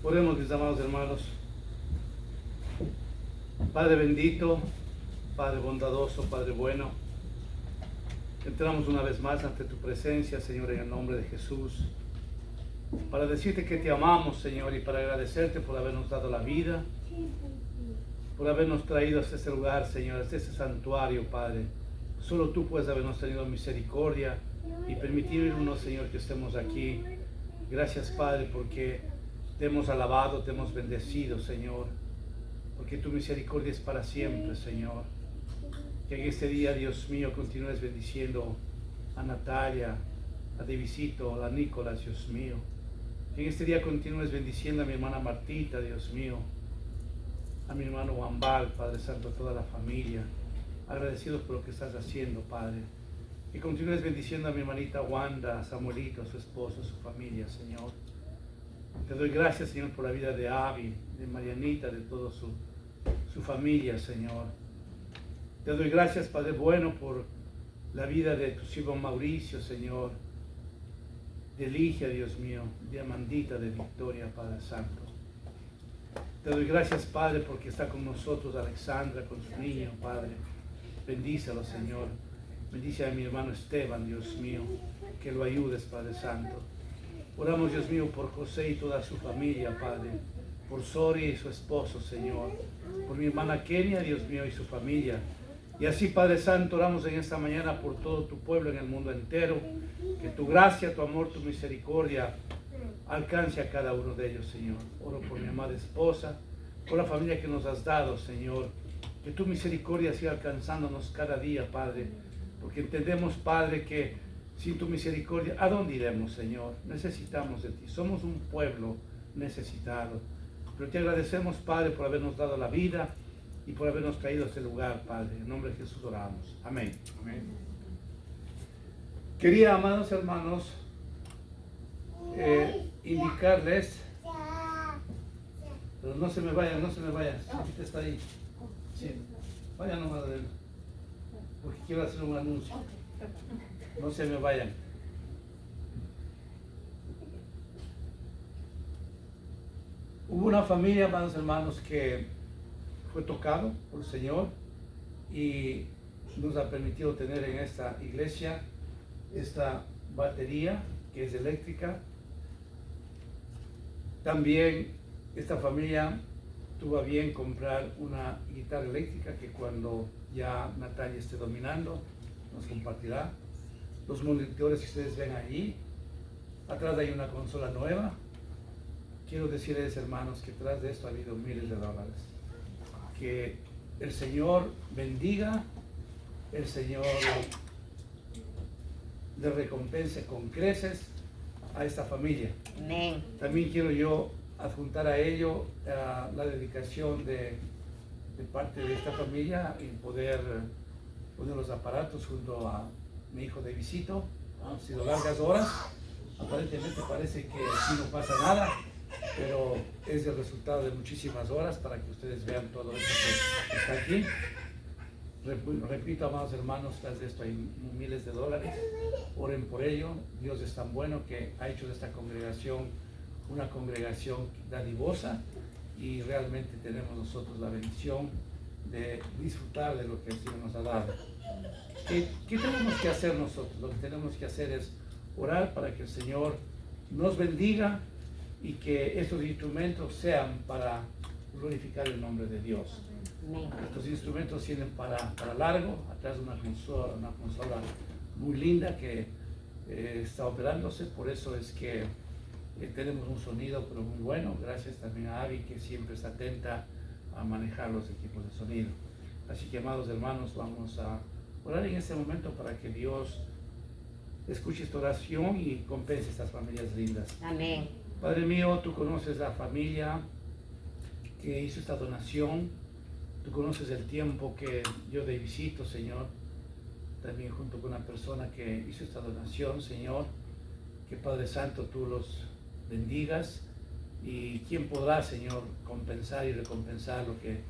Oremos, mis amados hermanos. Padre bendito, Padre bondadoso, Padre bueno, entramos una vez más ante tu presencia, Señor, en el nombre de Jesús, para decirte que te amamos, Señor, y para agradecerte por habernos dado la vida, por habernos traído hasta este lugar, Señor, hasta este santuario, Padre. Solo tú puedes habernos tenido misericordia y permitirnos, Señor, que estemos aquí. Gracias, Padre, porque te hemos alabado, te hemos bendecido, Señor, porque tu misericordia es para siempre, Señor. Que en este día, Dios mío, continúes bendiciendo a Natalia, a Divisito, a Nicolás, Dios mío. Que en este día continúes bendiciendo a mi hermana Martita, Dios mío, a mi hermano Wambal, Padre Santo, a toda la familia. Agradecidos por lo que estás haciendo, Padre. Que continúes bendiciendo a mi hermanita Wanda, a Samuelito, a su esposo, a su familia, Señor. Te doy gracias, Señor, por la vida de Avi, de Marianita, de toda su familia, Señor. Te doy gracias, Padre bueno, por la vida de tu siervo Mauricio, Señor. De Ligia, Dios mío, de Amandita, de Victoria, Padre Santo. Te doy gracias, Padre, porque está con nosotros Alexandra, con su niño, Padre. Bendícelo, Señor. Bendice a mi hermano Esteban, Dios mío, que lo ayudes, Padre Santo. Oramos, Dios mío, por José y toda su familia, Padre. Por Soria y su esposo, Señor. Por mi hermana Kenia, Dios mío, y su familia. Y así, Padre Santo, oramos en esta mañana por todo tu pueblo en el mundo entero. Que tu gracia, tu amor, tu misericordia alcance a cada uno de ellos, Señor. Oro por mi amada esposa, por la familia que nos has dado, Señor. Que tu misericordia siga alcanzándonos cada día, Padre. Porque entendemos, Padre, que sin tu misericordia, ¿a dónde iremos, Señor? Necesitamos de ti. Somos un pueblo necesitado. Pero te agradecemos, Padre, por habernos dado la vida y por habernos traído a este lugar, Padre. En nombre de Jesús oramos. Amén. Amén. Quería, amados hermanos, indicarles, pero no se me vayan, Chiquita está ahí. Sí, vayan nomás a ver, porque quiero hacer un anuncio. No se me vayan. Hubo una familia, amados hermanos, que fue tocado por el Señor y nos ha permitido tener en esta iglesia esta batería que es eléctrica. También esta familia tuvo a bien comprar una guitarra eléctrica que cuando ya Natalia esté dominando nos compartirá. Los monitores que ustedes ven allí, atrás hay una consola nueva. Quiero decirles, hermanos, que tras de esto ha habido miles de dólares. Que el Señor bendiga, el Señor le recompense con creces a esta familia. Amén. También quiero yo adjuntar a ello la dedicación de parte de esta familia en poder poner los aparatos junto a mi hijo de visito. Han sido largas horas, aparentemente parece que aquí no pasa nada, pero es el resultado de muchísimas horas para que ustedes vean todo esto que está aquí. Repito, amados hermanos, tras de esto hay miles de dólares. Oren por ello. Dios es tan bueno que ha hecho de esta congregación una congregación dadivosa y realmente tenemos nosotros la bendición de disfrutar de lo que el Señor nos ha dado. ¿Qué tenemos que hacer nosotros? Lo que tenemos que hacer es orar para que el Señor nos bendiga y que estos instrumentos sean para glorificar el nombre de Dios. Estos instrumentos tienen para largo, atrás una consola muy linda que está operándose, por eso es que tenemos un sonido pero muy bueno. Gracias también a Avi, que siempre está atenta a manejar los equipos de sonido. Así que, amados hermanos, vamos a orar en este momento para que Dios escuche esta oración y compense estas familias lindas. Amén. Padre mío, tú conoces la familia que hizo esta donación. Tú conoces el tiempo que yo de visito, Señor, también junto con una persona que hizo esta donación, Señor. Que Padre Santo, tú los bendigas. Y quién podrá, Señor, compensar y recompensar lo que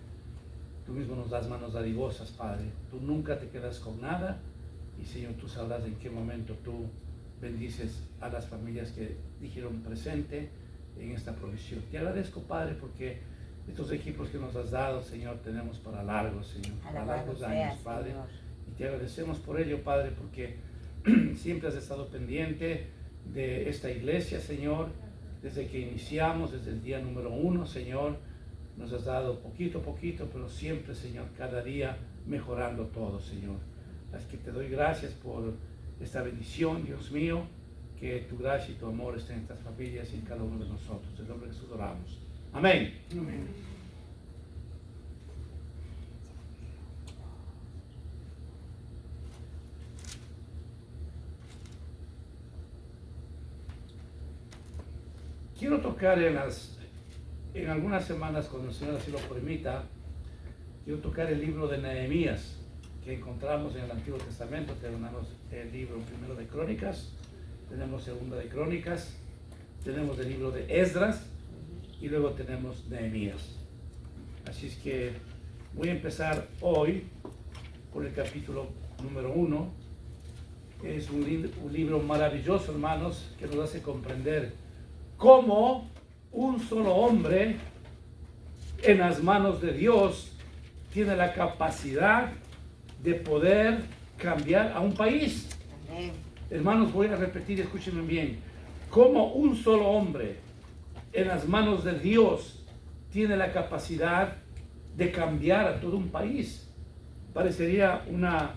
tú mismo nos das, manos dadivosas, Padre. Tú nunca te quedas con nada. Y, Señor, tú sabrás en qué momento tú bendices a las familias que dijeron presente en esta provisión. Te agradezco, Padre, porque estos equipos que nos has dado, Señor, tenemos para largos, Señor, para largos años, Padre. Señor. Y te agradecemos por ello, Padre, porque siempre has estado pendiente de esta iglesia, Señor, desde que iniciamos, desde el día número 1, Señor. Nos has dado poquito a poquito, pero siempre, Señor, cada día mejorando todo, Señor. Así que te doy gracias por esta bendición, Dios mío, que tu gracia y tu amor estén en estas familias y en cada uno de nosotros. En el nombre de Jesús oramos. Amén. Amén. Quiero tocar en algunas semanas, cuando el Señor así lo permita, quiero tocar el libro de Nehemías, que encontramos en el Antiguo Testamento. Tenemos el libro primero de Crónicas, tenemos segunda de Crónicas, tenemos el libro de Esdras y luego tenemos Nehemías. Así es que voy a empezar hoy por el capítulo número 1. Es un libro maravilloso, hermanos, que nos hace comprender cómo un solo hombre en las manos de Dios tiene la capacidad de poder cambiar a un país. Amén. Hermanos, voy a repetir, escúchenme bien. Cómo un solo hombre en las manos de Dios tiene la capacidad de cambiar a todo un país. Parecería una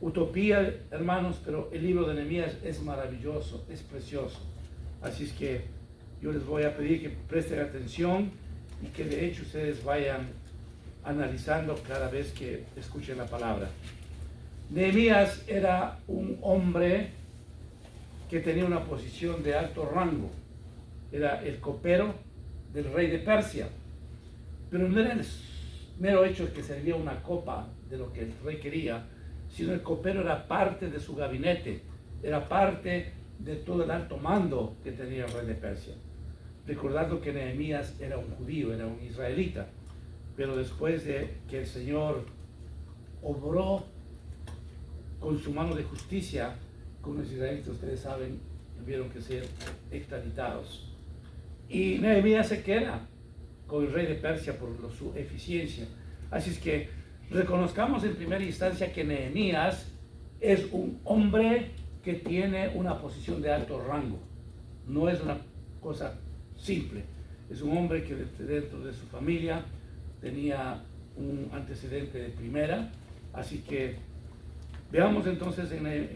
utopía, hermanos, pero el libro de Nehemías es maravilloso, es precioso. Así es que yo les voy a pedir que presten atención y que de hecho ustedes vayan analizando cada vez que escuchen la palabra. Nehemías era un hombre que tenía una posición de alto rango. Era el copero del rey de Persia. Pero no era el mero hecho de que servía una copa de lo que el rey quería, sino el copero era parte de su gabinete, era parte de todo el alto mando que tenía el rey de Persia. Recordando que Nehemías era un judío, era un israelita, pero después de que el Señor obró con su mano de justicia con los israelitas, ustedes saben, tuvieron que ser extraditados. Y Nehemías se queda con el rey de Persia por su eficiencia. Así es que reconozcamos en primera instancia que Nehemías es un hombre que tiene una posición de alto rango. No es una cosa simple. Es un hombre que dentro de su familia tenía un antecedente de primera. Así que veamos entonces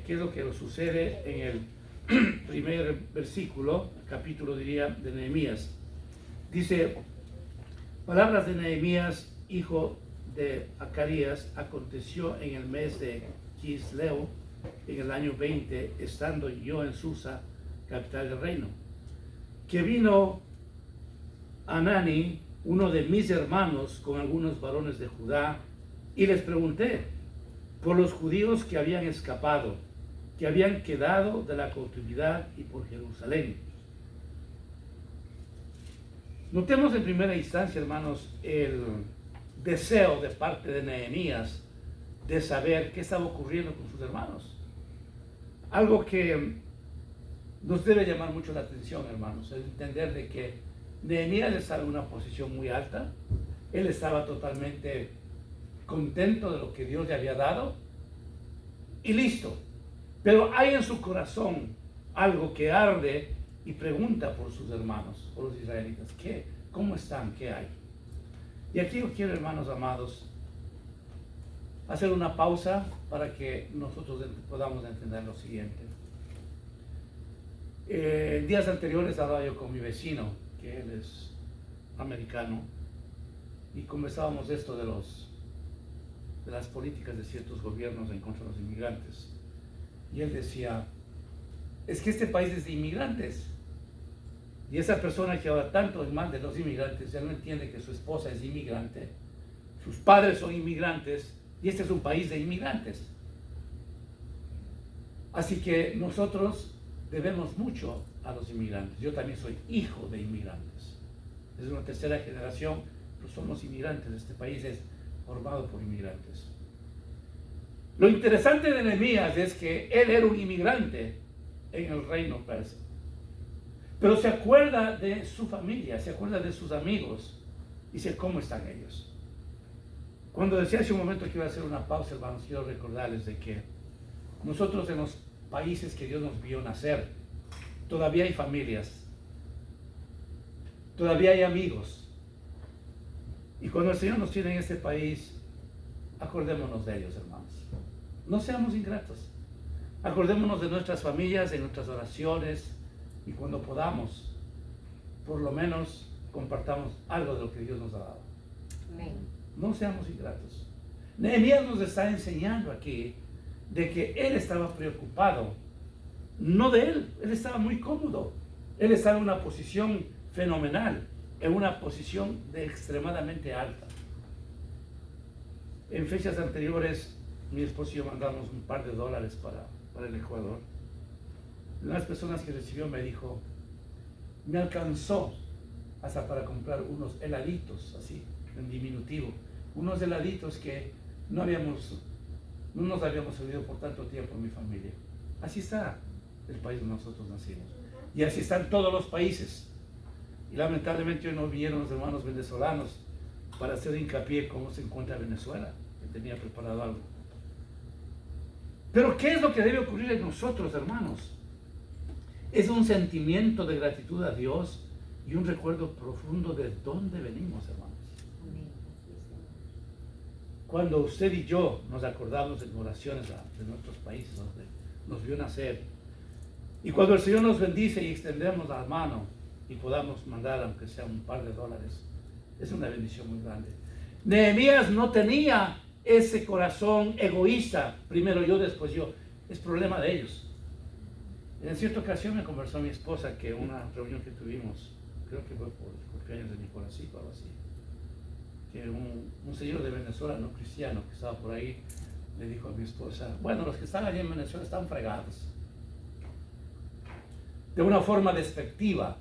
qué es lo que sucede en el primer versículo, capítulo diría, de Nehemías. Dice: palabras de Nehemías, hijo de Acarías, aconteció en el mes de Quisleu, en el año 20, estando yo en Susa, capital del reino, que vino Anani, uno de mis hermanos, con algunos varones de Judá, y les pregunté por los judíos que habían escapado, que habían quedado de la cautividad, y por Jerusalén. Notemos en primera instancia, hermanos, el deseo de parte de Nehemías de saber qué estaba ocurriendo con sus hermanos. Algo que nos debe llamar mucho la atención, hermanos, el entender de que Nehemías estaba en una posición muy alta. Él estaba totalmente contento de lo que Dios le había dado y listo. Pero hay en su corazón algo que arde y pregunta por sus hermanos, por los israelitas. ¿Qué? ¿Cómo están? ¿Qué hay? Y aquí yo quiero, hermanos amados, hacer una pausa para que nosotros podamos entender lo siguiente. En días anteriores hablaba yo con mi vecino, que él es americano, y conversábamos esto de las políticas de ciertos gobiernos en contra de los inmigrantes. Y él decía: es que este país es de inmigrantes. Y esa persona que habla tanto mal de los inmigrantes, ya no entiende que su esposa es inmigrante, sus padres son inmigrantes, y este es un país de inmigrantes. Así que nosotros debemos mucho a los inmigrantes. Yo también soy hijo de inmigrantes. Es una tercera generación, pero somos inmigrantes. Este país es formado por inmigrantes. Lo interesante de Nehemías es que él era un inmigrante en el reino persa. pero se acuerda de su familia, se acuerda de sus amigos, dice cómo están ellos. Cuando decía hace un momento que iba a hacer una pausa, hermanos, quiero recordarles de que nosotros en los países que Dios nos vio nacer, todavía hay familias, todavía hay amigos. Y cuando el Señor nos tiene en este país, acordémonos de ellos, hermanos. No seamos ingratos. Acordémonos de nuestras familias, de nuestras oraciones, y cuando podamos, por lo menos compartamos algo de lo que Dios nos ha dado. Amén. No seamos ingratos. Nehemías nos está enseñando aquí de que él estaba preocupado, no de él estaba muy cómodo, él estaba en una posición fenomenal, en una posición de extremadamente alta. En fechas anteriores, mi esposo y yo mandamos un par de dólares para el Ecuador. Una de las personas que recibió me dijo, me alcanzó hasta para comprar unos heladitos, así, en diminutivo, unos heladitos que no nos habíamos servido por tanto tiempo en mi familia. Así está el país donde nosotros nacimos. Y así están todos los países. Y lamentablemente hoy no vinieron los hermanos venezolanos para hacer hincapié cómo se encuentra Venezuela, que tenía preparado algo. Pero ¿qué es lo que debe ocurrir en nosotros, hermanos? Es un sentimiento de gratitud a Dios y un recuerdo profundo de dónde venimos, hermanos. Cuando usted y yo nos acordamos en oraciones de nuestros países donde nos vio nacer, y cuando el Señor nos bendice y extendemos la mano y podamos mandar aunque sea un par de dólares, es una bendición muy grande. Nehemías no tenía ese corazón egoísta, primero yo, después yo. Es problema de ellos. En cierta ocasión me conversó mi esposa que una reunión que tuvimos, creo que fue por el cumpleaños de Nicolásito o algo así, que un señor de Venezuela, no cristiano, que estaba por ahí, le dijo a mi esposa, bueno, los que están allí en Venezuela están fregados. De una forma despectiva,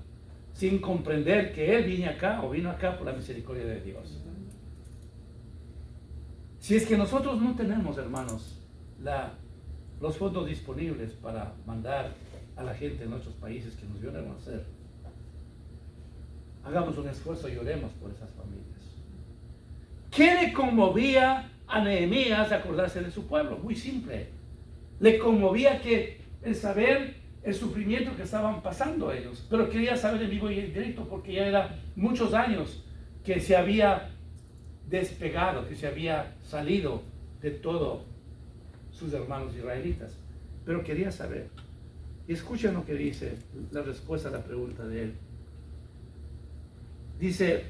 sin comprender que él vino acá por la misericordia de Dios. Si es que nosotros no tenemos, hermanos, los fondos disponibles para mandar a la gente en nuestros países que nos vieron nacer, hagamos un esfuerzo y oremos por esas familias. ¿Qué le conmovía a Nehemías acordarse de su pueblo? Muy simple. Le conmovía que el saber el sufrimiento que estaban pasando ellos, pero quería saber en vivo y en directo porque ya era muchos años que se había despegado, que se había salido de todos sus hermanos israelitas, pero quería saber. Y escuchen lo que dice la respuesta a la pregunta de él. Dice,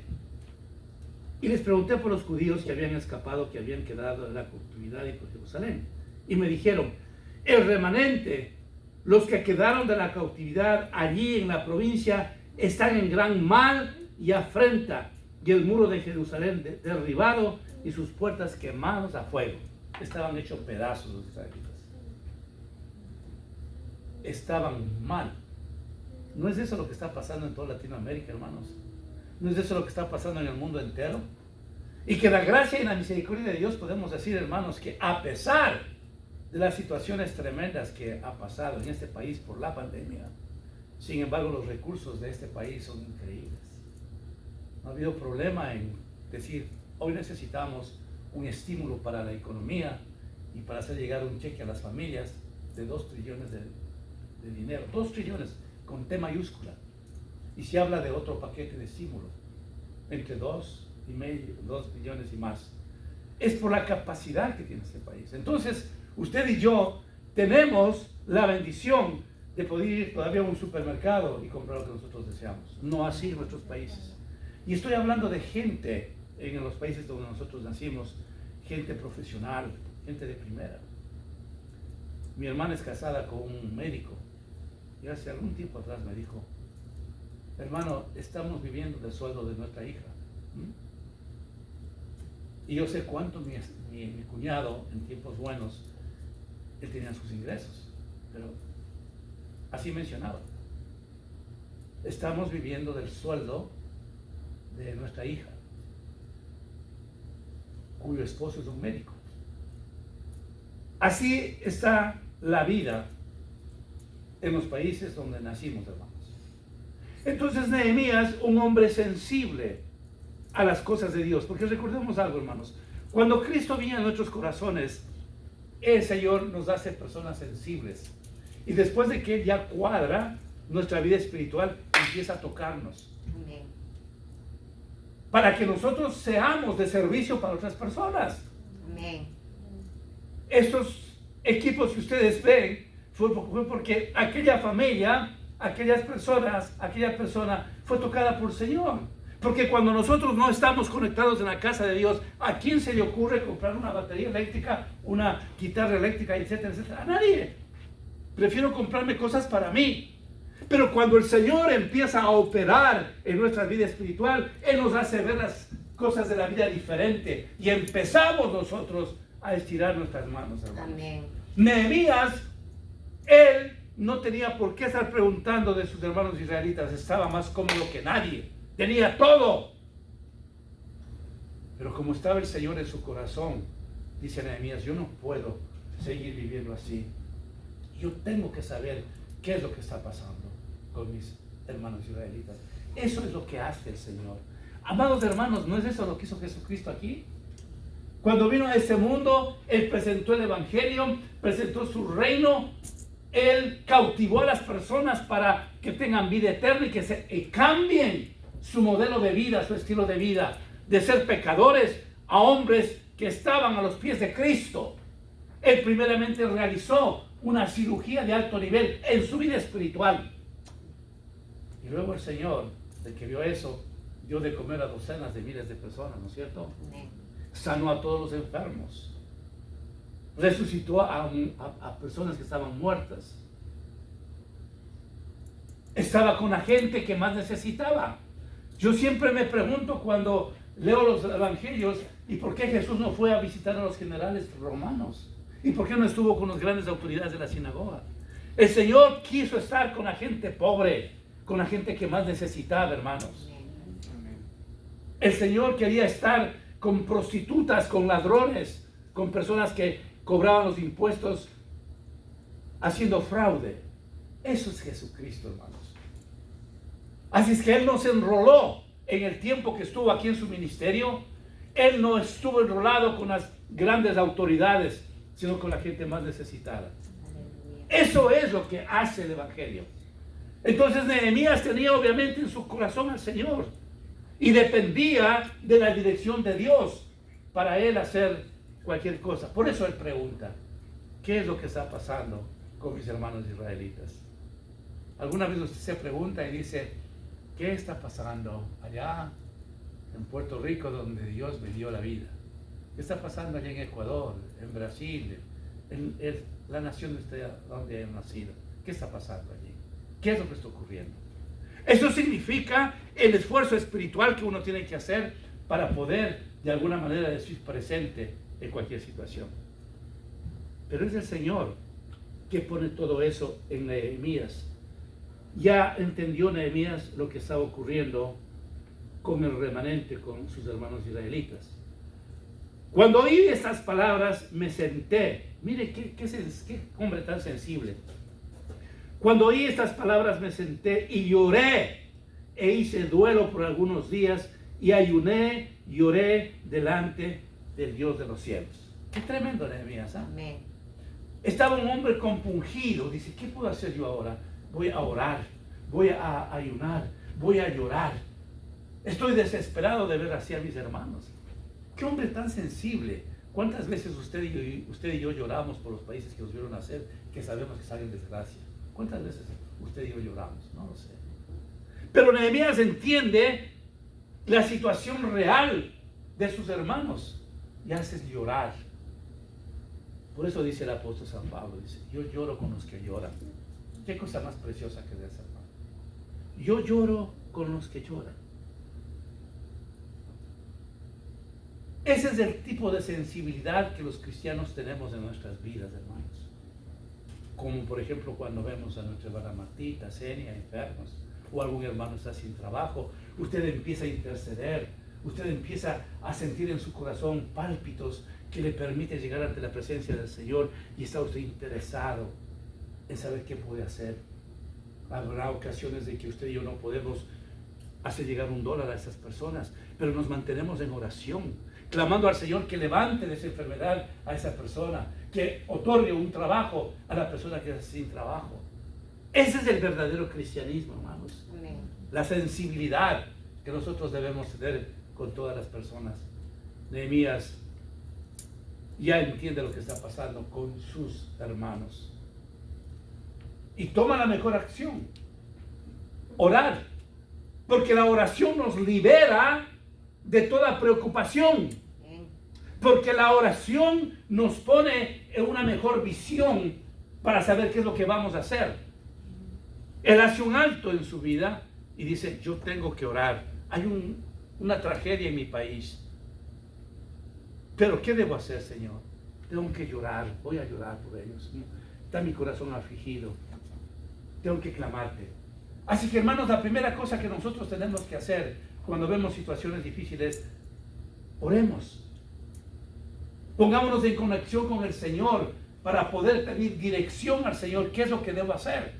y les pregunté por los judíos que habían escapado, que habían quedado en la cautividad y por Jerusalén, y me dijeron, el remanente, los que quedaron de la cautividad allí en la provincia, están en gran mal y afrenta, y el muro de Jerusalén derribado y sus puertas quemadas a fuego. Estaban hechos pedazos los israelitas. Estaban mal. ¿No es eso lo que está pasando en toda Latinoamérica, hermanos? ¿No es eso lo que está pasando en el mundo entero? Y que la gracia y la misericordia de Dios podemos decir, hermanos, que a pesar de las situaciones tremendas que ha pasado en este país por la pandemia, sin embargo los recursos de este país son increíbles. No ha habido problema en decir, hoy necesitamos un estímulo para la economía y para hacer llegar un cheque a las familias de 2 trillones de dinero, 2 trillones con T mayúscula. Y se habla de otro paquete de estímulo, entre 2,5, 2 billones y más. Es por la capacidad que tiene este país. Entonces, usted y yo tenemos la bendición de poder ir todavía a un supermercado y comprar lo que nosotros deseamos. No así en nuestros países. Y estoy hablando de gente en los países donde nosotros nacimos, gente profesional, gente de primera. Mi hermana es casada con un médico y hace algún tiempo atrás me dijo, hermano, estamos viviendo del sueldo de nuestra hija. Y yo sé cuánto mi cuñado en tiempos buenos, él tenía sus ingresos, pero así mencionaba. Estamos viviendo del sueldo de nuestra hija, cuyo esposo es un médico. Así está la vida en los países donde nacimos, hermanos. Entonces Nehemías, un hombre sensible a las cosas de Dios, porque recordemos algo, hermanos, cuando Cristo viene a nuestros corazones, el Señor nos hace personas sensibles, y después de que Él ya cuadra nuestra vida espiritual, empieza a tocarnos. Amén. Para que nosotros seamos de servicio para otras personas. Amén. Estos equipos que ustedes ven fue porque aquella familia, aquella persona fue tocada por el Señor. Porque cuando nosotros no estamos conectados en la casa de Dios, ¿a quién se le ocurre comprar una batería eléctrica, una guitarra eléctrica, etcétera, etcétera? A nadie. Prefiero comprarme cosas para mí. Pero cuando el Señor empieza a operar en nuestra vida espiritual, Él nos hace ver las cosas de la vida diferente. Y empezamos nosotros a estirar nuestras manos, hermanos. Amén. Nehemías, él no tenía por qué estar preguntando de sus hermanos israelitas. Estaba más cómodo que nadie. Tenía todo. Pero como estaba el Señor en su corazón, dice Nehemías, yo no puedo seguir viviendo así. Yo tengo que saber qué es lo que está pasando con mis hermanos israelitas. Eso es lo que hace el Señor. Amados hermanos, ¿no es eso lo que hizo Jesucristo aquí? Cuando vino a este mundo, Él presentó el Evangelio, presentó su reino. Él cautivó a las personas para que tengan vida eterna y que cambien su modelo de vida, su estilo de vida, de ser pecadores a hombres que estaban a los pies de Cristo. Él primeramente realizó una cirugía de alto nivel en su vida espiritual. Y luego el Señor, de que vio eso, dio de comer a docenas de miles de personas, ¿no es cierto? Sanó a todos los enfermos. Resucitó a personas que estaban muertas. Estaba con la gente que más necesitaba. Yo siempre me pregunto cuando leo los evangelios, ¿y por qué Jesús no fue a visitar a los generales romanos? ¿Y por qué no estuvo con las grandes autoridades de la sinagoga? El Señor quiso estar con la gente pobre, con la gente que más necesitaba, hermanos. El Señor quería estar con prostitutas, con ladrones, con personas que cobraban los impuestos haciendo fraude. Eso es Jesucristo, hermanos. Así es que Él no se enroló en el tiempo que estuvo aquí en su ministerio. Él no estuvo enrolado con las grandes autoridades, sino con la gente más necesitada. Eso es lo que hace el Evangelio. Entonces Nehemías tenía obviamente en su corazón al Señor y dependía de la dirección de Dios para él hacer cualquier cosa. Por eso él pregunta, ¿qué es lo que está pasando con mis hermanos israelitas? ¿Alguna vez usted se pregunta y dice, ¿qué está pasando allá en Puerto Rico donde Dios me dio la vida? ¿Qué está pasando allá en Ecuador, en Brasil, en la nación donde he nacido? ¿Qué está pasando allí? ¿Qué es lo que está ocurriendo? Eso significa el esfuerzo espiritual que uno tiene que hacer para poder de alguna manera decir presente en cualquier situación. Pero es el Señor que pone todo eso en Nehemías. Ya entendió Nehemías lo que estaba ocurriendo con el remanente, con sus hermanos israelitas. Cuando oí estas palabras me senté. Mire qué hombre tan sensible. Cuando oí estas palabras me senté y lloré e hice duelo por algunos días y ayuné, lloré delante del Dios de los cielos. Qué tremendo, Nehemías, ¿eh? Amén. Estaba un hombre compungido. Dice, ¿qué puedo hacer yo ahora? Voy a orar, voy a ayunar, voy a llorar. Estoy desesperado de ver así a mis hermanos. Qué hombre tan sensible. ¿Cuántas veces usted y yo lloramos por los países que nos vieron nacer, que sabemos que están en desgracia? ¿Cuántas veces usted y yo lloramos? No lo sé. Pero Nehemías entiende la situación real de sus hermanos y hace llorar. Por eso dice el apóstol San Pablo, dice, yo lloro con los que lloran. ¿Qué cosa más preciosa que de esa, hermano? Yo lloro con los que lloran. Ese es el tipo de sensibilidad que los cristianos tenemos en nuestras vidas, hermanos. Como por ejemplo cuando vemos a nuestra hermana Martita, Senia, enfermos, o algún hermano está sin trabajo, usted empieza a interceder, usted empieza a sentir en su corazón pálpitos que le permite llegar ante la presencia del Señor y está usted interesado en saber qué puede hacer. Habrá ocasiones de que usted y yo no podemos hacer llegar $1 a esas personas, pero nos mantenemos en oración, clamando al Señor que levante de esa enfermedad a esa persona, que otorgue un trabajo a la persona que está sin trabajo. Ese es el verdadero cristianismo, hermanos. Amén. La sensibilidad que nosotros debemos tener con todas las personas. Nehemías ya entiende lo que está pasando con sus hermanos y toma la mejor acción: orar, porque la oración nos libera de toda preocupación, porque la oración nos pone en una mejor visión para saber qué es lo que vamos a hacer. Él hace un alto en su vida y dice: yo tengo que orar, hay una tragedia en mi país, pero ¿qué debo hacer, Señor? Tengo que llorar, voy a llorar por ellos, está mi corazón afligido, tengo que clamarte. Así que, hermanos, la primera cosa que nosotros tenemos que hacer cuando vemos situaciones difíciles, oremos. Pongámonos en conexión con el Señor para poder pedir dirección al Señor. ¿Qué es lo que debo hacer?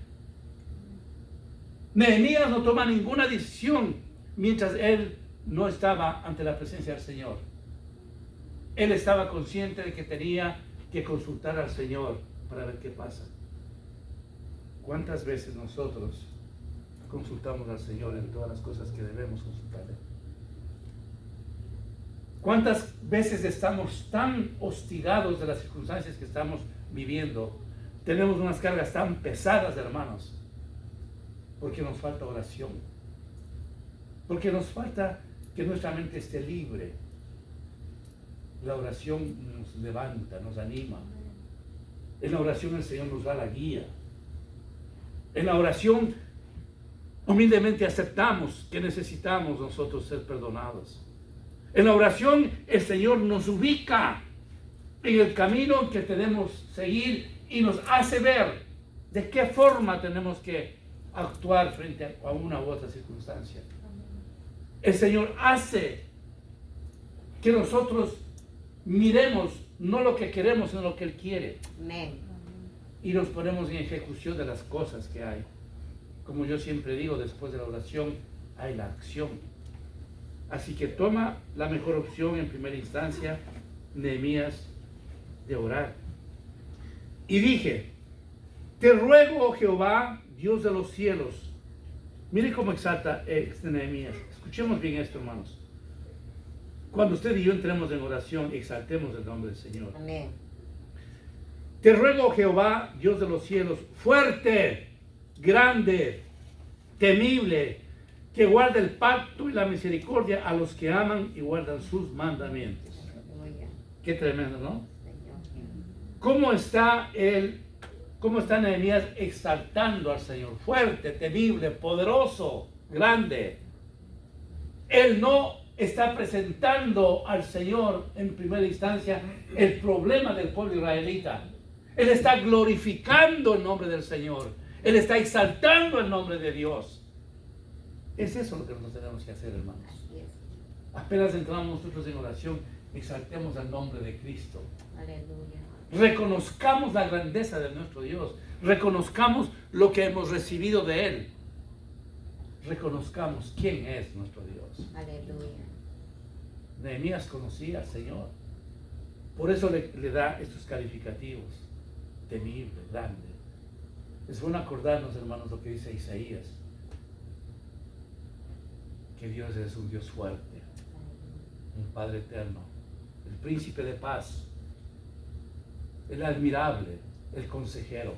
Nehemías no toma ninguna decisión mientras él no estaba ante la presencia del Señor. Él estaba consciente de que tenía que consultar al Señor para ver qué pasa. ¿Cuántas veces nosotros consultamos al Señor en todas las cosas que debemos consultarle? ¿Cuántas veces estamos tan hostigados de las circunstancias que estamos viviendo? Tenemos unas cargas tan pesadas, hermanos, porque nos falta oración, porque nos falta que nuestra mente esté libre. La oración nos levanta, nos anima. En la oración el Señor nos da la guía. En la oración humildemente aceptamos que necesitamos nosotros ser perdonados. En la oración el Señor nos ubica en el camino que tenemos que seguir y nos hace ver de qué forma tenemos que actuar frente a una u otra circunstancia. El Señor hace que nosotros miremos no lo que queremos, sino lo que Él quiere. Amén. Y nos ponemos en ejecución de las cosas que hay. Como yo siempre digo, después de la oración hay la acción. Así que toma la mejor opción en primera instancia, Nehemías, de orar. Y dije: te ruego, oh Jehová, Dios de los cielos. Mire cómo exalta Nehemías. Escuchemos bien esto, hermanos. Cuando usted y yo entremos en oración, exaltemos el nombre del Señor. Amén. Te ruego, oh Jehová, Dios de los cielos, fuerte, grande, temible, que guarde el pacto y la misericordia a los que aman y guardan sus mandamientos. Aleluya. Qué tremendo, ¿no? Señor. ¿Cómo está Nehemías exaltando al Señor? Fuerte, temible, poderoso, grande. Él no está presentando al Señor en primera instancia el problema del pueblo israelita. Él está glorificando el nombre del Señor. Él está exaltando el nombre de Dios. Es eso lo que nosotros tenemos que hacer, hermanos. Así es. Apenas entramos nosotros en oración, exaltemos el nombre de Cristo. Aleluya. Reconozcamos la grandeza de nuestro Dios. Reconozcamos lo que hemos recibido de Él. Reconozcamos quién es nuestro Dios. Aleluya. Nehemías conocía al Señor. Por eso le da estos calificativos: temible, grande. Es bueno acordarnos, hermanos, lo que dice Isaías: que Dios es un Dios fuerte, un Padre eterno, el príncipe de paz, el admirable, el consejero.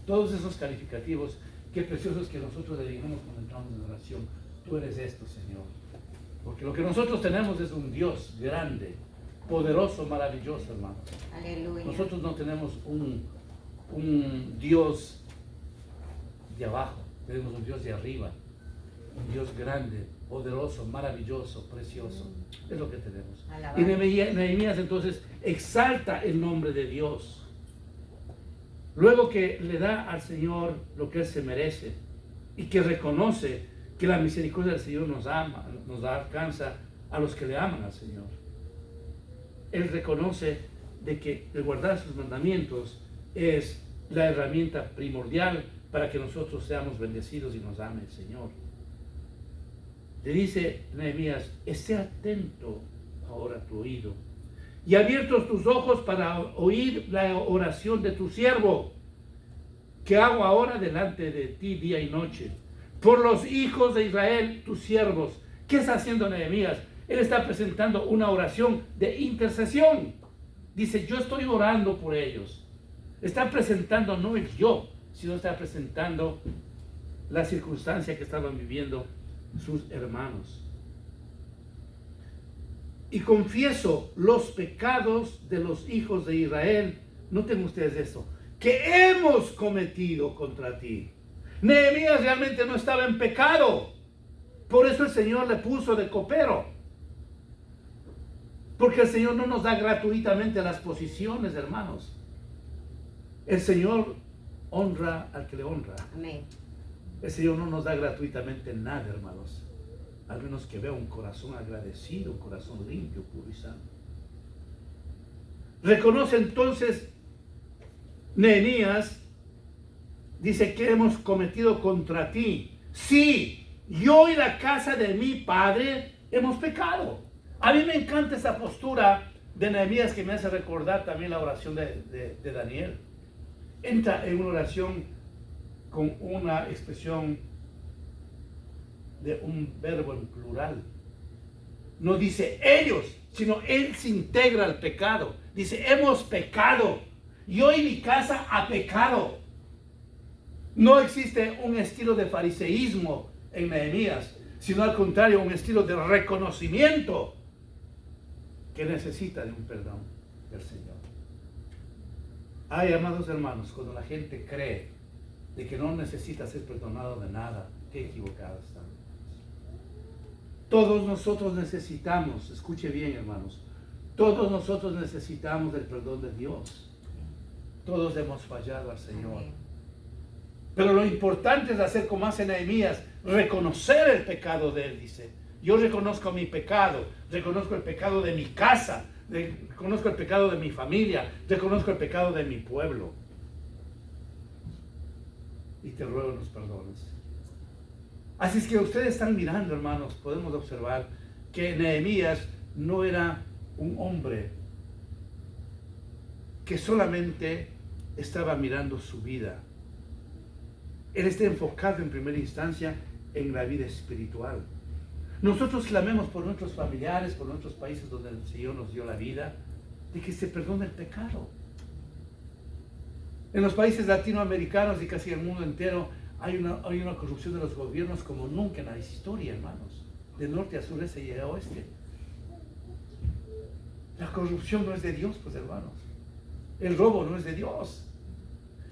Todos esos calificativos, qué preciosos que nosotros le digamos cuando entramos en oración: tú eres esto, Señor. Porque lo que nosotros tenemos es un Dios grande, poderoso, maravilloso, hermanos. Aleluya. Nosotros no tenemos un Dios de abajo, tenemos un Dios de arriba, un Dios grande, poderoso, maravilloso, precioso. Es lo que tenemos. Alabanza. Y Nehemías entonces exalta el nombre de Dios. Luego que le da al Señor lo que Él se merece y que reconoce que la misericordia del Señor nos ama, nos alcanza a los que le aman al Señor. Él reconoce de que el guardar sus mandamientos es la herramienta primordial para que nosotros seamos bendecidos y nos ame el Señor. Le dice Nehemías, esté atento ahora a tu oído y abiertos tus ojos para oír la oración de tu siervo, que hago ahora delante de ti día y noche, por los hijos de Israel, tus siervos. ¿Qué está haciendo Nehemías? Él está presentando una oración de intercesión. Dice, yo estoy orando por ellos. Está presentando no el yo, sino está presentando la circunstancia que estaban viviendo sus hermanos. Y confieso los pecados de los hijos de Israel. Noten ustedes eso, que hemos cometido contra ti. Nehemías realmente no estaba en pecado. Por eso el Señor le puso de copero. Porque el Señor no nos da gratuitamente las posiciones, hermanos. El Señor honra al que le honra. Amén. El Señor no nos da gratuitamente nada, hermanos. Al menos que vea un corazón agradecido, un corazón limpio, puro y sano. Reconoce entonces Nehemías, dice que hemos cometido contra ti. Sí, yo y la casa de mi padre hemos pecado. A mí me encanta esa postura de Nehemías, que me hace recordar también la oración de Daniel. Entra en una oración con una expresión de un verbo en plural. No dice ellos, sino él se integra al pecado. Dice, hemos pecado. Yo y mi casa ha pecado. No existe un estilo de fariseísmo en Nehemías, sino al contrario, un estilo de reconocimiento que necesita de un perdón del Señor. Ay, amados hermanos, cuando la gente cree de que no necesita ser perdonado de nada, qué equivocados están. Todos nosotros necesitamos, escuche bien, hermanos, todos nosotros necesitamos el perdón de Dios. Todos hemos fallado al Señor. Pero lo importante es hacer como hace Nehemías, reconocer el pecado de él, dice. Yo reconozco mi pecado, reconozco el pecado de mi casa, reconozco el pecado de mi familia, reconozco el pecado de mi pueblo. Y te ruego nos perdones. Así es que ustedes están mirando, hermanos, podemos observar que Nehemías no era un hombre que solamente estaba mirando su vida. Él está enfocado en primera instancia en la vida espiritual. Nosotros clamemos por nuestros familiares, por nuestros países donde el Señor nos dio la vida, de que se perdone el pecado. En los países latinoamericanos y casi el mundo entero hay una corrupción de los gobiernos como nunca en la historia, hermanos. De norte a sur, este y a oeste. La corrupción no es de Dios, pues, hermanos. El robo no es de Dios.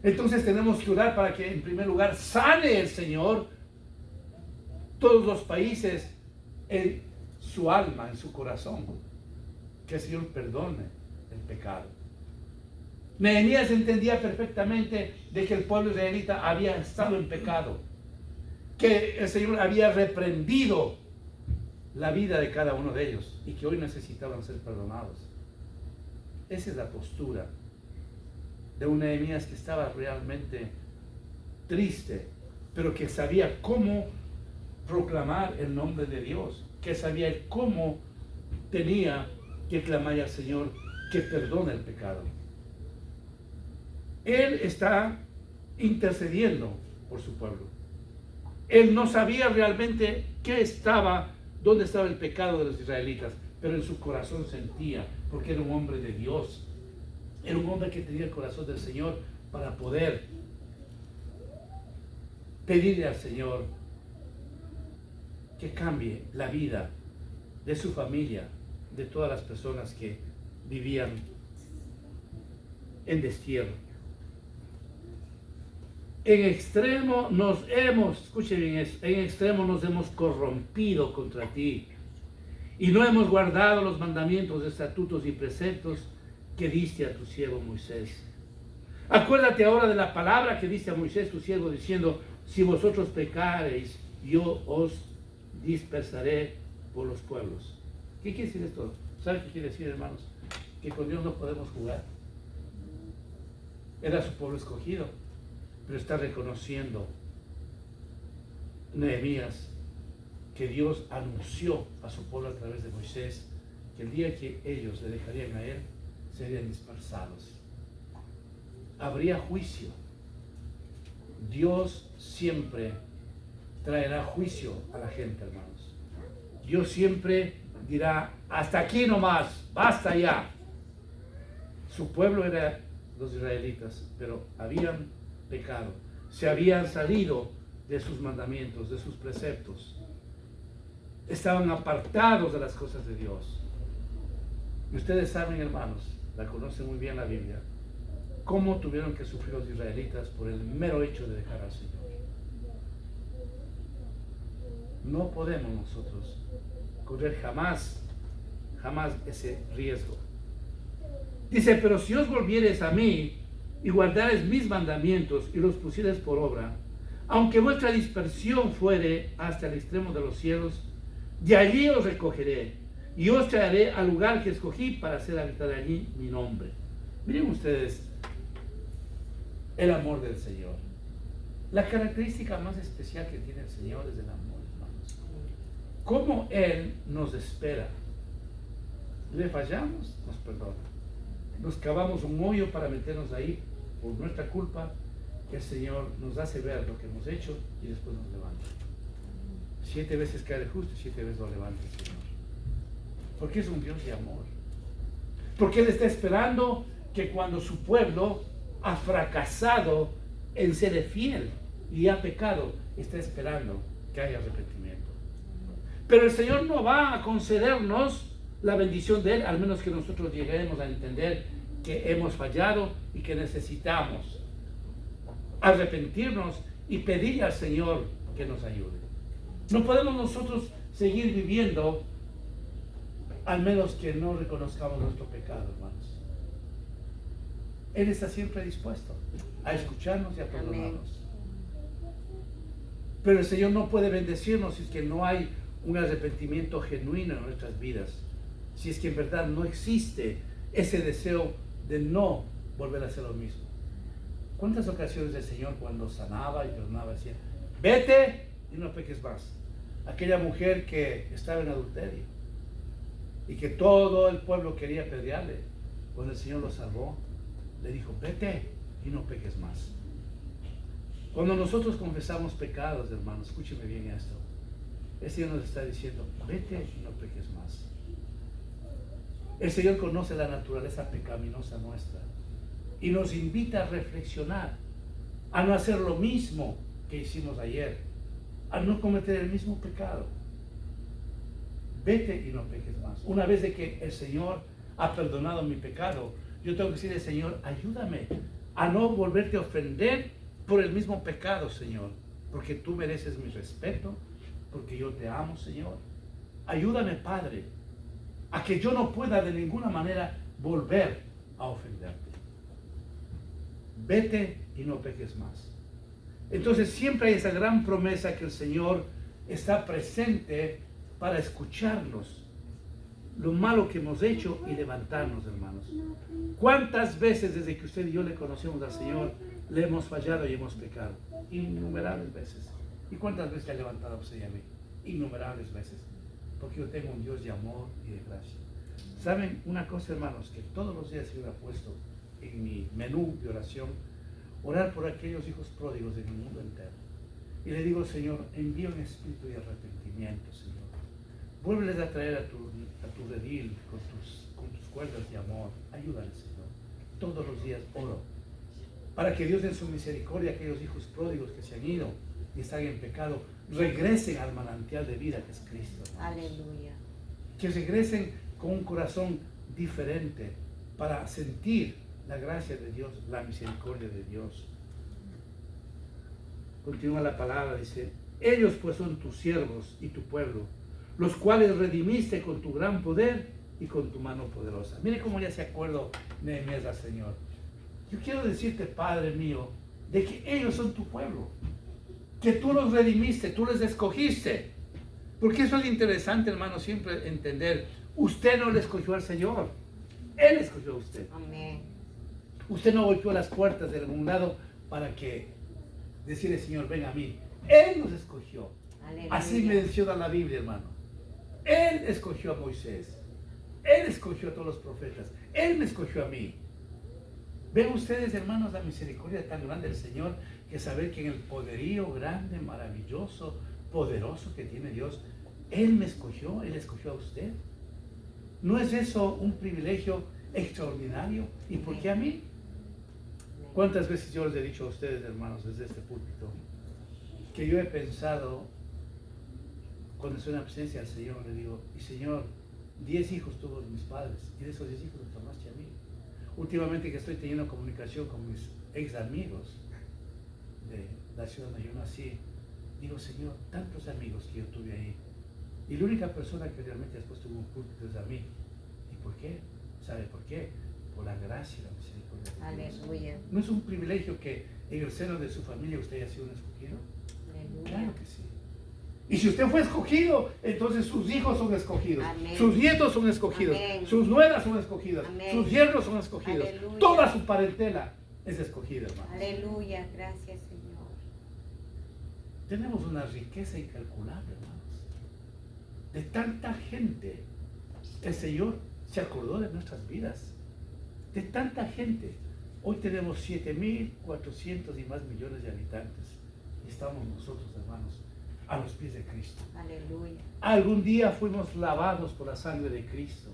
Entonces tenemos que orar para que en primer lugar sane el Señor todos los países en su alma, en su corazón. Que el Señor perdone el pecado. Nehemías entendía perfectamente de que el pueblo israelita había estado en pecado, que el Señor había reprendido la vida de cada uno de ellos y que hoy necesitaban ser perdonados. Esa es la postura de un Nehemías que estaba realmente triste, pero que sabía cómo proclamar el nombre de Dios, que sabía cómo tenía que clamar al Señor que perdone el pecado. Él está intercediendo por su pueblo. Él no sabía realmente dónde estaba el pecado de los israelitas, pero en su corazón sentía, porque era un hombre de Dios. Era un hombre que tenía el corazón del Señor para poder pedirle al Señor que cambie la vida de su familia, de todas las personas que vivían en destierro. En extremo escuche bien eso, en extremo nos hemos corrompido contra ti y no hemos guardado los mandamientos, estatutos y preceptos que diste a tu siervo Moisés. Acuérdate ahora de la palabra que diste a Moisés tu siervo, diciendo, si vosotros pecareis, yo os dispersaré por los pueblos. ¿Qué quiere decir esto? ¿Sabe qué quiere decir, hermanos? Que con Dios no podemos jugar. Era su pueblo escogido. Pero está reconociendo Nehemías que Dios anunció a su pueblo a través de Moisés que el día que ellos le dejarían a él, serían dispersados. Habría juicio. Dios siempre traerá juicio a la gente, hermanos. Dios siempre dirá, hasta aquí nomás, basta ya. Su pueblo era los israelitas, pero habían pecado. Se habían salido de sus mandamientos, de sus preceptos. Estaban apartados de las cosas de Dios. Y ustedes saben, hermanos, la conocen muy bien la Biblia, cómo tuvieron que sufrir los israelitas por el mero hecho de dejar al Señor. No podemos nosotros correr jamás ese riesgo. Dice, pero si os volviereis a mí y guardareis mis mandamientos y los pusiereis por obra, aunque vuestra dispersión fuere hasta el extremo de los cielos, de allí os recogeré y os traeré al lugar que escogí para hacer habitar allí mi nombre. Miren ustedes el amor del Señor. La característica más especial que tiene el Señor es el amor, hermanos. Cómo Él nos espera. Le fallamos, nos perdona. Nos cavamos un hoyo para meternos ahí por nuestra culpa. El Señor nos hace ver lo que hemos hecho y después nos levanta. 7 veces cae el justo y 7 veces lo levanta el Señor. Porque es un Dios de amor. Porque Él está esperando que cuando su pueblo ha fracasado en ser fiel y ha pecado, está esperando que haya arrepentimiento. Pero el Señor no va a concedernos la bendición de Él, al menos que nosotros lleguemos a entender que hemos fallado y que necesitamos arrepentirnos y pedirle al Señor que nos ayude. No podemos nosotros seguir viviendo al menos que no reconozcamos nuestro pecado, hermanos. Él está siempre dispuesto a escucharnos y a perdonarnos. Pero el Señor no puede bendecirnos si es que no hay un arrepentimiento genuino en nuestras vidas. Si es que en verdad no existe ese deseo de no volver a hacer lo mismo. ¿Cuántas ocasiones el Señor cuando sanaba y perdonaba decía, vete y no peques más? Aquella mujer que estaba en adulterio y que todo el pueblo quería apedrearle, cuando el Señor lo salvó, le dijo, vete y no peques más. Cuando nosotros confesamos pecados, hermanos, escúcheme bien esto. El Señor nos está diciendo, vete y no peques más. El Señor conoce la naturaleza pecaminosa nuestra y nos invita a reflexionar, a no hacer lo mismo que hicimos ayer, a no cometer el mismo pecado. Vete y no peques más. Una vez de que el Señor ha perdonado mi pecado, yo tengo que decirle, Señor, ayúdame a no volverte a ofender por el mismo pecado, Señor, porque tú mereces mi respeto, porque yo te amo, Señor. Ayúdame, Padre, a que yo no pueda de ninguna manera volver a ofenderte. Vete y no peques más. Entonces siempre hay esa gran promesa que el Señor está presente para escucharnos lo malo que hemos hecho y levantarnos, hermanos. ¿Cuántas veces desde que usted y yo le conocemos al Señor le hemos fallado y hemos pecado? Innumerables veces. ¿Y cuántas veces le ha levantado a usted y a mí? Innumerables veces. Porque yo tengo un Dios de amor y de gracia. ¿Saben una cosa, hermanos? Que todos los días yo he puesto en mi menú de oración, orar por aquellos hijos pródigos del mundo entero. Y le digo, Señor, envía un espíritu de arrepentimiento, Señor. Vuélveles a traer a tu redil con tus cuerdas de amor. Ayúdales, Señor. Todos los días oro para que Dios en su misericordia, aquellos hijos pródigos que se han ido y están en pecado, regresen al manantial de vida que es Cristo, hermanos. Aleluya. Que regresen con un corazón diferente para sentir la gracia de Dios, la misericordia de Dios. Continúa la palabra, dice, ellos pues son tus siervos y tu pueblo, los cuales redimiste con tu gran poder y con tu mano poderosa. Mire cómo ya se acuerdo Nehemías al Señor. Yo quiero decirte, Padre mío, de que ellos son tu pueblo, que tú los redimiste, tú les escogiste. Porque eso es interesante, hermano, siempre entender. Usted no le escogió al Señor, Él escogió a usted. Amén. Usted no golpeó las puertas de algún lado para que decirle, Señor, ven a mí. Él nos escogió. Aleluya. Así menciona la Biblia, hermano. Él escogió a Moisés. Él escogió a todos los profetas. Él me escogió a mí. Ven ustedes, hermanos, la misericordia tan grande del Señor, que saber que en el poderío grande, maravilloso, poderoso que tiene Dios, Él me escogió, Él escogió a usted. ¿No es eso un privilegio extraordinario? ¿Y por qué a mí? ¿Cuántas veces yo les he dicho a ustedes, hermanos, desde este púlpito, que yo he pensado, cuando estoy en la presencia del Señor, le digo, y Señor, 10 hijos tuvo mis padres, y de esos 10 hijos me tomaste a mí. Últimamente que estoy teniendo comunicación con mis ex amigos de la ciudad donde yo nací, digo, Señor, tantos amigos que yo tuve ahí, y la única persona que realmente después tuvo un púlpito es a mí. ¿Y por qué? ¿Sabe por qué? Por la gracia y la misericordia de Dios. Aleluya. ¿No es un privilegio que en el seno de su familia usted haya sido un escogido? Aleluya. Claro que sí. Y si usted fue escogido, entonces sus hijos son escogidos. Amén. Sus nietos son escogidos. Amén. Sus nueras son escogidas. Amén. Sus yernos son escogidos. Aleluya. Toda su parentela es escogida, hermano. Aleluya. Gracias, Señor. Tenemos una riqueza incalculable, hermanos. De tanta gente, el Señor se acordó de nuestras vidas. De tanta gente. Hoy tenemos 7.400 y más millones de habitantes. Y estamos nosotros, hermanos, a los pies de Cristo. Aleluya. Algún día fuimos lavados por la sangre de Cristo.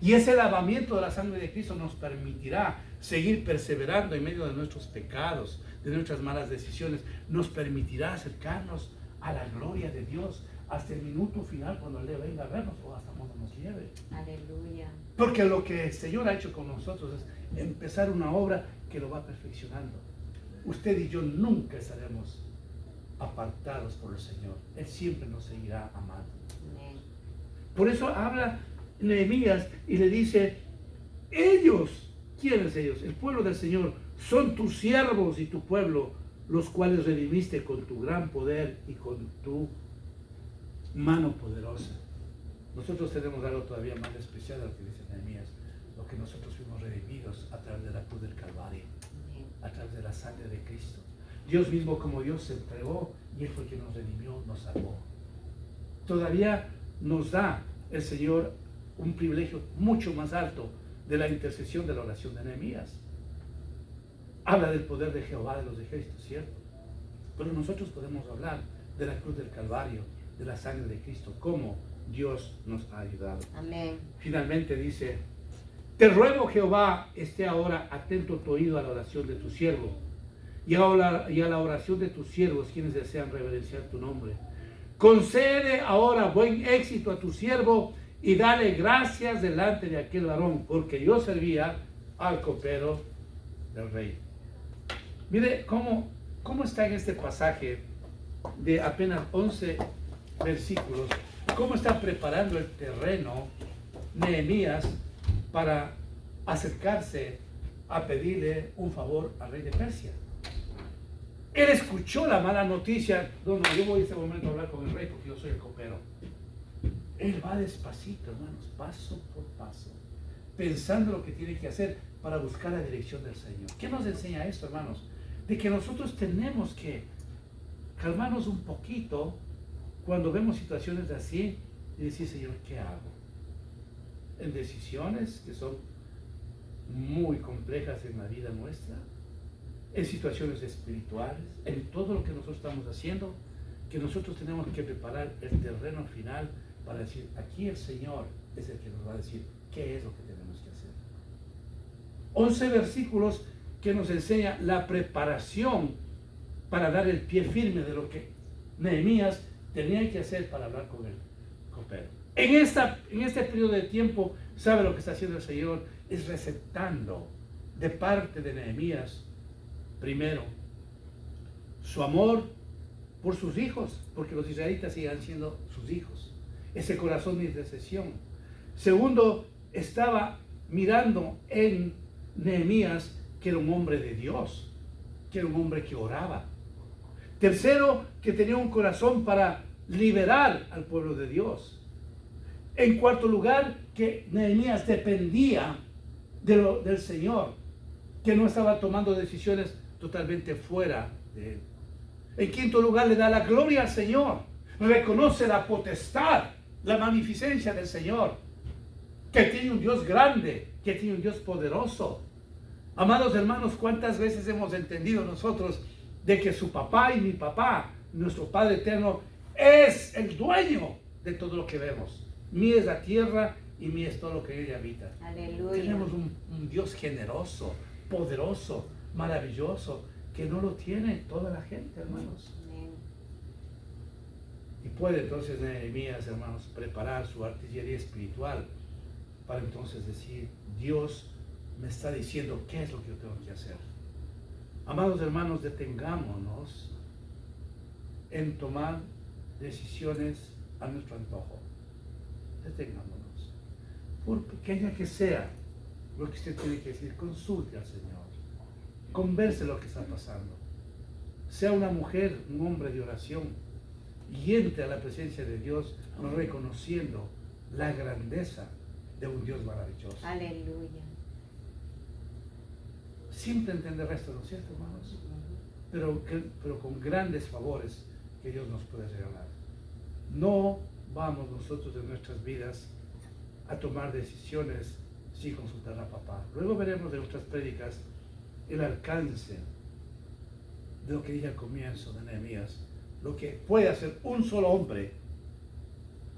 Y ese lavamiento de la sangre de Cristo nos permitirá seguir perseverando en medio de nuestros pecados, de nuestras malas decisiones. Nos permitirá acercarnos a la gloria de Dios hasta el minuto final cuando Él venga a vernos o hasta cuando nos lleve. Aleluya. Porque lo que el Señor ha hecho con nosotros es empezar una obra que lo va perfeccionando. Usted y yo nunca estaremos apartados por el Señor. Él siempre nos seguirá amando. Amén. Por eso habla Nehemías y le dice, ellos, ¿quiénes ellos? El pueblo del Señor, son tus siervos y tu pueblo, los cuales redimiste con tu gran poder y con tu mano poderosa. Nosotros tenemos algo todavía más especial de lo que dice Nehemías, lo que nosotros fuimos redimidos a través de la cruz del Calvario, Amén. a través de la sangre de Cristo. Dios mismo como Dios se entregó y Él fue quien nos redimió, nos salvó. Todavía nos da el Señor un privilegio mucho más alto de la intercesión de la oración de Nehemías. Habla del poder de Jehová de los ejércitos, ¿cierto? Pero nosotros podemos hablar de la cruz del Calvario, de la sangre de Cristo, cómo Dios nos ha ayudado. Amén. Finalmente dice, te ruego, Jehová, esté ahora atento tu oído a la oración de tu siervo y a la oración de tus siervos, quienes desean reverenciar tu nombre. Concede ahora buen éxito a tu siervo y dale gracias delante de aquel varón, porque yo servía al copero del rey. Mire cómo está en este pasaje de apenas 11 versículos, cómo está preparando el terreno Nehemías para acercarse a pedirle un favor al rey de Persia. Él escuchó la mala noticia. No, yo voy en este momento a hablar con el rey porque yo soy el copero. Él va despacito, hermanos, paso por paso, pensando lo que tiene que hacer para buscar la dirección del Señor. ¿Qué nos enseña esto, hermanos? De que nosotros tenemos que calmarnos un poquito cuando vemos situaciones así y decir, Señor, ¿qué hago? En decisiones que son muy complejas en la vida nuestra, en situaciones espirituales, en todo lo que nosotros estamos haciendo, que nosotros tenemos que preparar el terreno final para decir, aquí el Señor es el que nos va a decir qué es lo que tenemos que hacer. 11 versículos que nos enseña la preparación para dar el pie firme de lo que Nehemías tenía que hacer para hablar con el copero. En este periodo de tiempo, ¿sabe lo que está haciendo el Señor? Es recetando de parte de Nehemías, primero, su amor por sus hijos, porque los israelitas sigan siendo sus hijos. Ese corazón de intercesión. Segundo, estaba mirando en Nehemías que era un hombre de Dios, que era un hombre que oraba. Tercero, que tenía un corazón para liberar al pueblo de Dios. En cuarto lugar, que Nehemías dependía del Señor, que no estaba tomando decisiones totalmente fuera de él. En quinto lugar, le da la gloria al Señor. Reconoce la potestad, la magnificencia del Señor. Que tiene un Dios grande, que tiene un Dios poderoso. Amados hermanos, ¿cuántas veces hemos entendido nosotros de que su papá y mi papá, nuestro Padre eterno, es el dueño de todo lo que vemos? Mía es la tierra y mía es todo lo que en ella habita. Aleluya. Tenemos un Dios generoso, poderoso, maravilloso, que no lo tiene toda la gente, hermanos. Amén. Y puede entonces Nehemías, hermanos, preparar su artillería espiritual para entonces decir, Dios me está diciendo qué es lo que yo tengo que hacer. Amados hermanos, detengámonos en tomar decisiones a nuestro antojo. Detengámonos. Por pequeña que sea lo que usted tiene que decir, consulte al Señor. Converse lo que está pasando. Sea una mujer, un hombre de oración, y entre a la presencia de Dios, reconociendo la grandeza de un Dios maravilloso. Aleluya. Siempre entender esto, ¿no es cierto, hermanos? Pero con grandes favores que Dios nos puede regalar. No vamos nosotros en nuestras vidas a tomar decisiones sin consultar a papá. Luego veremos en otras prédicas el alcance de lo que dije al comienzo de Nehemías, lo que puede hacer un solo hombre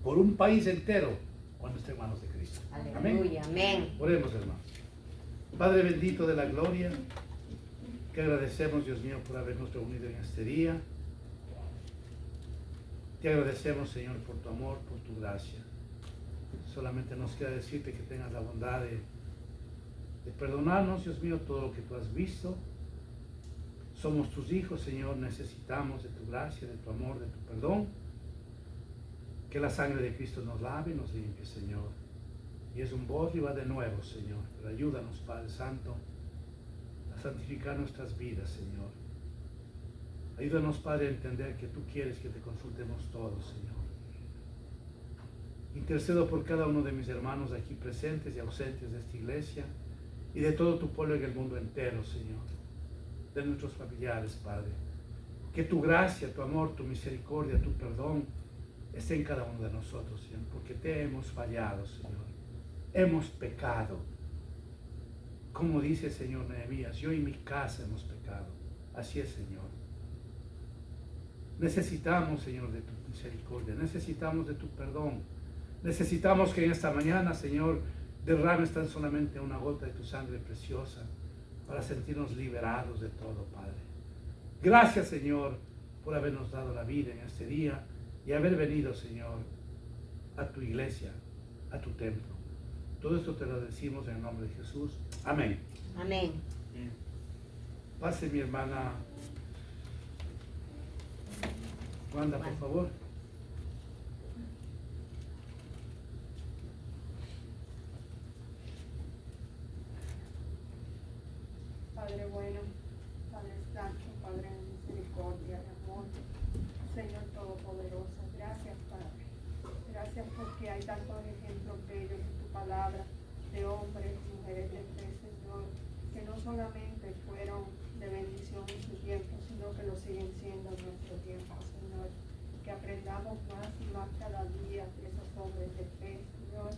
por un país entero cuando esté en manos de Cristo. Aleluya. Amén. Oremos, hermanos. Padre bendito de la gloria, que agradecemos, Dios mío, por habernos reunido en este día. Te agradecemos, Señor, por tu amor, por tu gracia. Solamente nos queda decirte que tengas la bondad de perdonarnos, Dios mío, todo lo que tú has visto. Somos tus hijos, Señor, necesitamos de tu gracia, de tu amor, de tu perdón. Que la sangre de Cristo nos lave y nos limpie, Señor. Y es un voz y va de nuevo, Señor. Pero ayúdanos, Padre Santo, a santificar nuestras vidas, Señor. Ayúdanos, Padre, a entender que tú quieres que te consultemos todos, Señor. Intercedo por cada uno de mis hermanos aquí presentes y ausentes de esta iglesia y de todo tu pueblo en el mundo entero, Señor. De nuestros familiares, Padre. Que tu gracia, tu amor, tu misericordia, tu perdón esté en cada uno de nosotros, Señor, porque te hemos fallado, Señor. Hemos pecado. Como dice el Señor Nehemías, yo y mi casa hemos pecado. Así es, Señor. Necesitamos, Señor, de tu misericordia. Necesitamos de tu perdón. Necesitamos que en esta mañana, Señor, derrames tan solamente una gota de tu sangre preciosa para sentirnos liberados de todo, Padre. Gracias, Señor, por habernos dado la vida en este día y haber venido, Señor, a tu iglesia, a tu templo. Todo esto te lo decimos en el nombre de Jesús. Amén. Amén. Pase mi hermana Wanda, por favor. Padre bueno, Padre santo, Padre de misericordia, de amor, Señor todopoderoso, gracias, Padre. Gracias porque hay tantos ejemplos bellos en tu palabra de hombres y mujeres de fe, Señor, que no solamente fueron de bendición en su tiempo, sino que lo siguen siendo en nuestro tiempo, Señor. Que aprendamos más y más cada día de esos hombres de fe, Señor,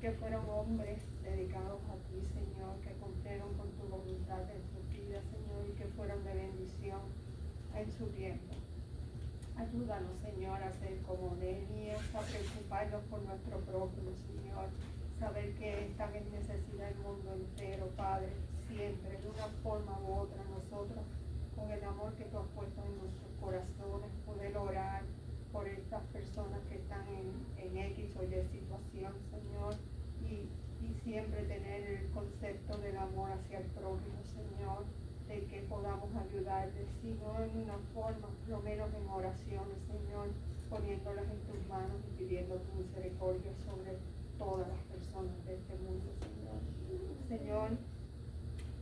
que fueron hombres dedicados a ti, Señor, que cumplieron con tu voluntad en su vida, Señor, y que fueron de bendición en su tiempo. Ayúdanos, Señor, a ser como Nehemías, a preocuparnos por nuestro prójimo, Señor, saber que están en necesidad el mundo entero, Padre, siempre, de una forma u otra, nosotros, con el amor que tú has puesto en nuestros corazones, poder orar por estas personas que están en X o Y situación, Señor, y siempre tener el concepto del amor hacia el prójimo, Señor, de que podamos ayudarles, si no en una forma, por lo menos en oraciones, Señor, poniéndolas en tus manos y pidiendo tu misericordia sobre todas las personas de este mundo, Señor. Señor,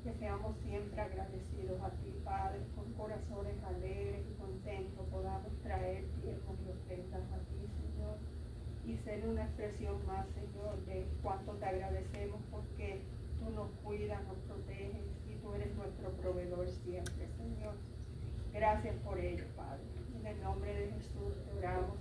que seamos siempre agradecidos a ti, Padre, con corazones alegres y contentos, podamos traer diezmos y ofrendas a ti, Señor, y ser una expresión más, Señor, de cuánto te agradecemos porque tú nos cuidas, nos proteges y tú eres nuestro proveedor siempre, Señor. Gracias por ello, Padre. En el nombre de Jesús te oramos